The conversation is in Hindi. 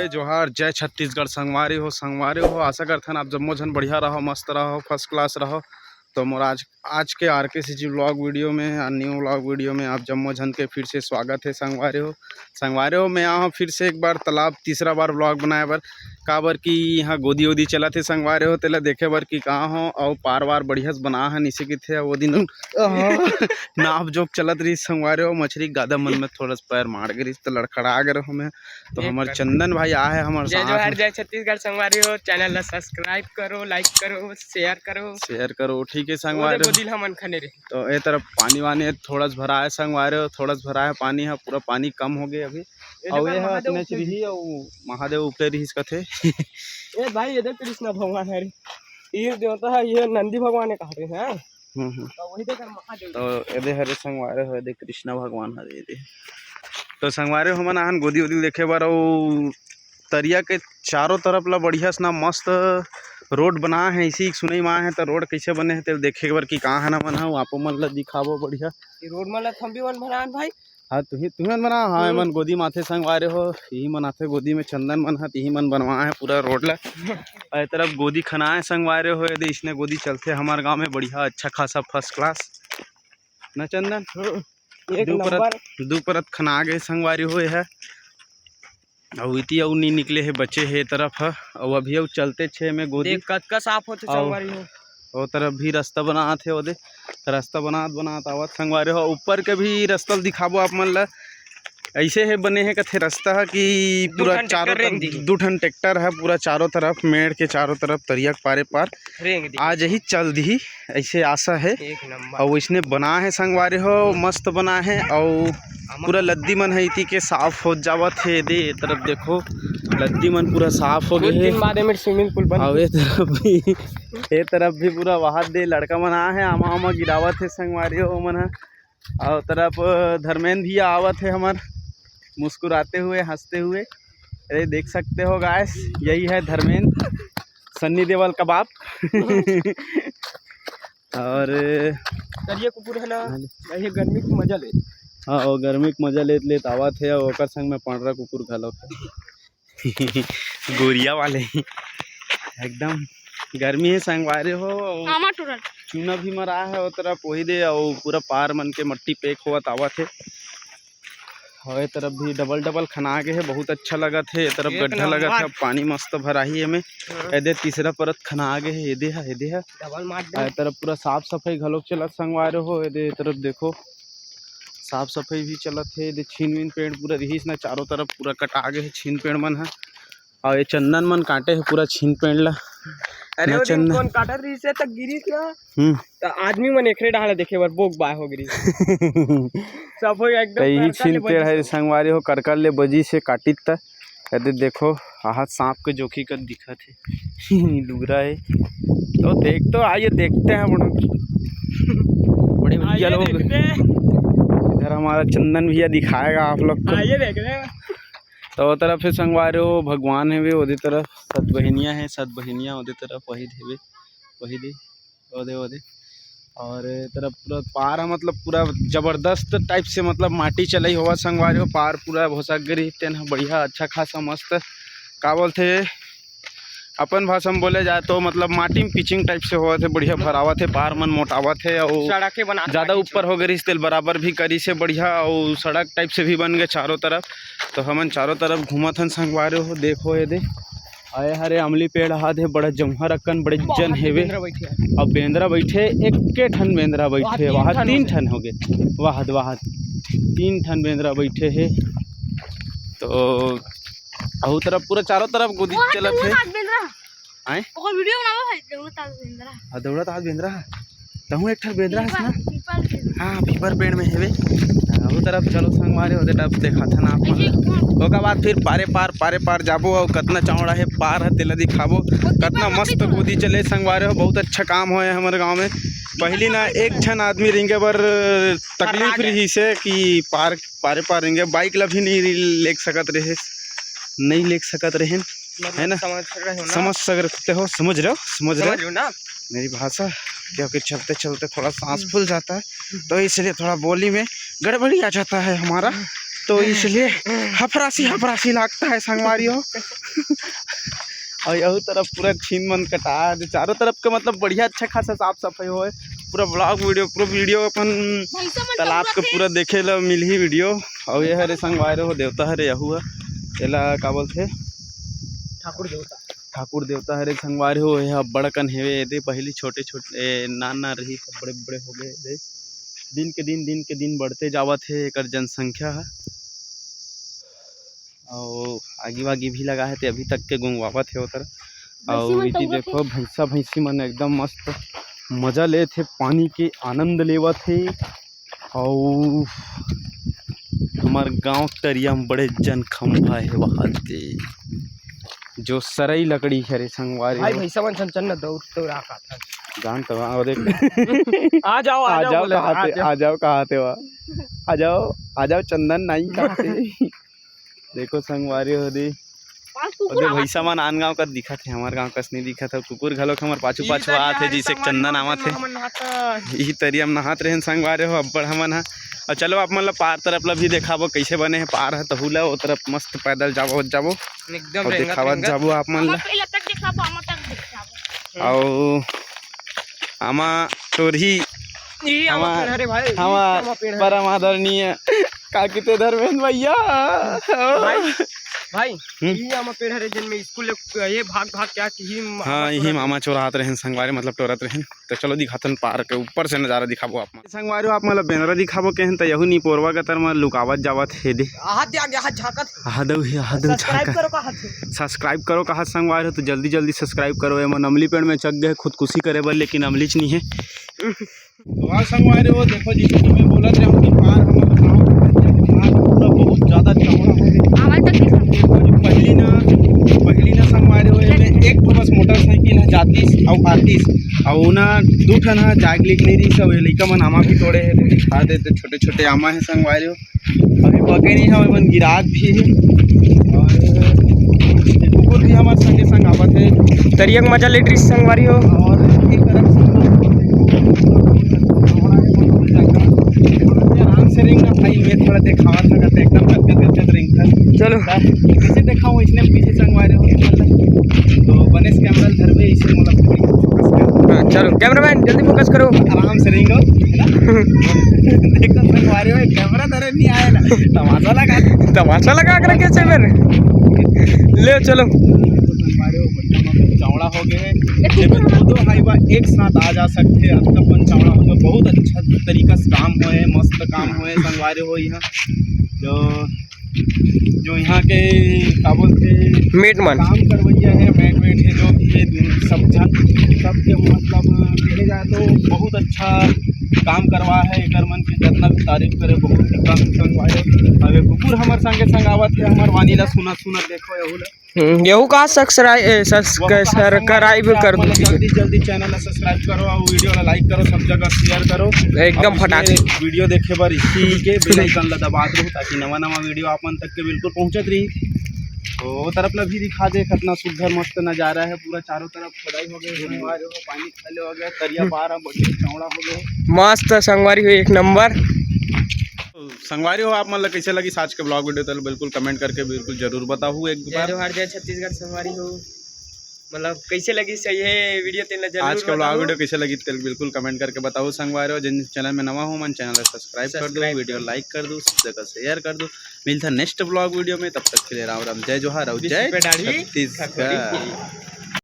जय जोहार, जय छत्तीसगढ़। संगवारी हो आशा करथन आप जम्मो झन बढ़िया रहो, मस्त रहो, फर्स्ट क्लास रहो। तो मोर आज के RKCG व्लॉग वीडियो में, न्यू व्लॉग वीडियो में आप जम्मो झन के फिर से स्वागत है। संगवारी हो मैं यहाँ फिर से एक बार तालाब तीसरा बार व्लॉग बनाए बर काबर कि यहाँ गोदी वोदी चला थे। संगवारी हो तेला देखे बर कि कहाँ हो और पार वार बढ़िया से बना है नीचे की थे। वो दिन नाव जोक चलत रही संगवारी हो, मछली गादा मन में थोड़ा पैर मार गई तो लड़खड़ा गए हो मैं। तो हमारे चंदन भाई आए हमारे जय जोहार, जय छत्तीसगढ़। संगवारी हो चैनल ला सब्सक्राइब करो, लाइक करो, शेयर करो। ठीक है संगवारी हो। तो ये तरफ पानी वानी थोड़ा सा भरा है संगवारी हो, थोड़ा सा भरा है पानी है, पूरा पानी कम हो गया अभी। और ये है इतने रही और महादेव ऊपर रही कथे। ए भाई ये देख कृष्ण भगवान है, ये देवता है, ये नंदी भगवान है कहते हैं। तो वही देख महादेव। तो ये हरे संगवारी हो, देख कृष्ण भगवान हरे दे। तो संगवारी हो मन आहन गोदी वोदी देखे बार और तरिया के चारों तरफ ला बढ़िया से ना मस्त रोड बना है। इसी सुनई में है तो रोड कैसे बने हैं तो देखे बार कि कहाँ है ना मन आप मन ला दिखाबो बढ़िया। रोड मन ला थम्बी मन बनान भाई। हाँ तुम्हें बना। हाँ मन गोदी माथे संगवारे हो, यही मन आथे गोदी में चंदन मन है, यही मन बनवा है पूरा रोड ला। और तरफ गोदी खना है संगवारे हो, यदि इसने गोदी चलते हमारे गांव में बढ़िया अच्छा खासा फर्स्ट क्लास न चंदन। दो परत खना गए संगवारी हो है और इति और नहीं निकले है बच्चे है तरफ है और अभी और चलते छे में गोदी कतका साफ होते संगवारी हो। वो तरफ भी रास्ता बना थे, वो रास्ता बनात आवत संगवारी हो। ऊपर के भी रास्ता दिखाबो आप मन ला। ऐसे है बने हैं कथे रास्ता है कि पूरा चारों तरफ 2 ठन ट्रैक्टर है, पूरा चारों तरफ मेड़ के चारों तरफ तरिया पारे पार आज ही चल दी ऐसे आशा है। और इसने बना है संगवारी हो, मस्त बना है और पूरा लद्दी मन है इति के साफ हो जावत है। दे तरफ देखो लद्दी मन पूरा साफ हो गए है। स्विमिंग पूल बन ये तरफ भी पूरा वहां दे लड़का मन आ है, आमा गिरावत है संगवारी हो मन है। और तरफ धर्मेंद्र भी आवत है हमार मुस्कुराते हुए हंसते हुए। अरे देख सकते हो गाइस, यही है धर्मेंद्र सन्नी देवल का बाप। और करिए कुकुर है ना, ये गर्मी की मजा ले। हाँ और गर्मी के मजा लेत आवत है और ओकर संग में पंडरा कुकुर घलो गोरिया वाले एकदम गर्मी है संगवारी हो। चूना भी मरा है वो तरफ वही दे और पूरा पार मन के मट्टी पेक होत आवत है। और ये तरफ भी डबल खना के है, बहुत अच्छा लगा थे। ये तरफ गड्ढा लगा था, पानी मस्त भरा ही है में। ये तीसरा परत खना आगे है, ये है तरफ पूरा साफ सफाई घलोक चलत संगवारी हो। ये तरफ देखो साफ सफाई भी चलत है। ये छीन पेड़ पूरा रहीस ना चारों तरफ पूरा कटा गए है, छीन पेड़ मन है। और ये चंदन मन काटे है पूरा छीन पेड़ ला। अरे वो दिन कौन काटा रही से तक गिरी क्या तो आदमी मन एकरे डाले देखे बर बोक बाय हो गिरी सब हो एकदम। यही छीन पेड़ है संगवारी हो, करकर ले बजी से काटित त यदि देखो हाथ सांप के जोखी कर दिखत है लुगरा है। तो देख तो आइए देखते हैं बड़े भैया लोग। इधर हमारा चंदन भैया दिखाएगा आप लोग को, आइए देख रहे हैं। तो वो तरफ है संगवारी हो भगवान है वे, वो तरफ सत बहनियाँ हैं, सत बहनियाँ वो तरफ वही देवे वही दे ओदे। और तरफ पूरा पार है मतलब पूरा जबरदस्त टाइप से मतलब माटी चलाई हुआ संगवारी हो। पार पूरा भोसा गिरी तेन बढ़िया अच्छा खासा मस्त का बोलते अपन भाषा में बोले जाए तो मतलब माटी में पिचिंग टाइप से हुआ थे, बढ़िया भरावा थे, पार मन मोटावा थे और ज़्यादा ऊपर हो गई तेल बराबर भी करी से बढ़िया और सड़क टाइप से भी बन गए चारों तरफ। तो हमन चारों तरफ घूमत हन संगवारी हो। देखो ये दे आए हरे अमली पेड़ हाथ है, बड़ा जमहर अक्कन बड़े जन हेवे और बेंद्रा बैठे एक ठन बेंद्रा बैठे वहाँ 3 ठन हो गए वहाँ 3 ठन बेंद्रा बैठे है। तो अहू तरफ पूरा चारों तरफ गोदी चलत है। आए वीडियो बनावा भाई दौड़त आज बेंद्रा तहू एक ठन बेंद्रा है ना। हाँ पीपर पेड़ में हेवे वो तरफ चलो संगवारी हो तरफ देखा था ना आप। ओकर बाद फिर पारे पार जाबो और कितना चौड़ा है पार है तेला दिखाबो। कितना मस्त गोदी चले संगवारी हो, बहुत अच्छा काम हो हमारे गाँव में। पहली ना एक ठन आदमी रेंगे बर तकलीफ रही से कि पारे पार रेंगे, बाइक ला भी नहीं ले सकत रहे है ना। समझ सकते हो, समझ रहे हो ना मेरी भाषा, क्योंकि चलते चलते थोड़ा सांस फूल जाता है तो इसलिए थोड़ा बोली में गड़बड़ी आ जाता है हमारा। तो इसलिए हफरासी लगता है संगवारी हो। और यहू तरफ पूरा छीन मन कटा है, चारों तरफ के मतलब बढ़िया अच्छा खासा साफ सफाई हो है। पूरा ब्लॉग वीडियो अपन तालाब के पूरा देखे ला मिल ही वीडियो। और ये हरे संगवारी हो देवता हरे यहू है, एला का बोलथे ठाकुर देवता हरे संगवारी हो। यह बड़कन हेवे दे, पहली छोटे नाना रही सब बड़े बड़े हो गए दे। दिन के दिन बढ़ते जावत है एकर जनसंख्या है। और आगी वागी भी लगा है ते अभी तक के गुंगवावत है उधर। और इधर देखो भैंसी मन एकदम मस्त मजा ले थे, पानी के आनंद लेवत है। और हमार गांव तरिया में बड़े जन खंभा है वहाँ ते, जो सरई लकड़ी है रे संगवारी भाई भैंसा मन सन चन्ना दौड़ तो राखा था जान तो वहाँ देख। आ जाओ चंदन नहीं कहते। देखो संगवारी हो दे भैसा मन आन गाँव का दिखा थे, हमारे गाँव कस नहीं दिखा था। कुकुर घलोक हमार पाछू आते जिसे चंदन आवत है। यही तरिया में नहात रहे संगवारी हो अब्बड़ हमन हा। और चलो आप मतलब पार तरफ ला भी देखाबो कैसे बने है पार है तहुला वो तरफ मस्त पैदल जाबो एकदम देखावत जाबो आप मन ला। और आमा तोरही परम आदरणीय काकी ते धर्मेंद्र भैया भाई ये आमा पेड़ हरे जन में स्कूल ये भाग क्या कि हाँ यही मामा चोरात रहे संगवारी मतलब टोरत रहे। तो चलो दिखातन पार के ऊपर से नजारा दिखाबो आप संगवारी आप मतलब बेनरा दिखाबो केहन। तो यहू नी पोरवा के तर लुकावत जावत हे दे सब्सक्राइब करो कहा संगवारी हो। तो जल्दी सब्सक्राइब करो। एमन अमली पेड़ में चक गए खुदकुशी करे बर, लेकिन अमलीच नहीं है। तो संगवारी हो देखो जी मैं बोलत रहा हूँ कि पार पूरा बहुत ज़्यादा चौड़ा हो गया। पहली ना संगवारी हो एक तो बस मोटरसाइकिल है जातीस और आतीस और ना दू ठन है जागलिक नहीं रही सब लइका मन आमा भी तोड़े है तो दिखा देते छोटे आमा है संगवारी हो। अभी पके नहीं है मन गिरात भी है। और कुकुर भी हमारे संगे संग आवत है तरिया मजा ले रही संगवारी हो। और एक तरफ आराम से रिंग भाई मैं थोड़ा दिखावा था एकदम गदगद रिंग था। चलो कैसे दिखाऊँ इसने पीछे संगवारी हो तो गणेश कैमरा धरबे इसे मतलब फोकस। चलो कैमरामैन जल्दी फोकस करो, आराम से रिंग है ना। देखो संगवारी हो कैमरा धरे नहीं आया ना, तमाशा लगा कर कैसे मेरे ले चलो। संगवारी हो चौड़ा हो गए दो हाईवा एक साथ आ जा सकते हैं। अपन चौड़ा हो गया बहुत अच्छा तरीका से काम हुए मस्त काम हुए संगवारी हो। यहाँ जो यहाँ के का बोलते मेट मन काम करवैया है मेट है जो भी है सब सबके मतलब देखे जाए तो बहुत अच्छा काम करवा है। एकर मन के जितना भी तारीफ करे बहुत ही कम संगवारी। अबे कुकुर हमार संगे संग आवत है हमार वानी ला सुना देखो यहू का सब्सक्राइब कर दो। जल्दी चैनल ला सब्सक्राइब करो और वीडियो ला लाइक करो, सब जगह शेयर करो एकदम फटाक वीडियो देखे बर इसी के बेल आइकन ला दबा दो ताकि नवा वीडियो आप मन तक के बिल्कुल पहुंचत रही। तो तरफ ला भी दिखा दे कितना सुंदर मस्त नज़ारा है। पूरा चारों तरफ खुदाई हो गई पानी खाले हो गया तरिया पार बढ़िया चौड़ा हो गया मस्त संगवारी हो एक नंबर। संगवारी हो आप मतलब कैसे लगी आज के ब्लॉग वीडियो तो बिल्कुल कमेंट करके बिल्कुल जरूर बताओ एक बार। जय छत्तीसगढ़ संगवारी हो मतलब कैसे लगी सही है वीडियो तेल आज का ब्लॉग वीडियो कैसे लगी तेल बिल्कुल कमेंट करके बताओ संगवारी हो। जिन चैनल में नवा हो मन चैनल सब्सक्राइब कर दो, वीडियो लाइक कर दो, सब जगह शेयर कर दो। मिलता नेक्स्ट ब्लॉग वीडियो में, तब तक के लिए राम राम जय जोहार और जय छत्तीसगढ़।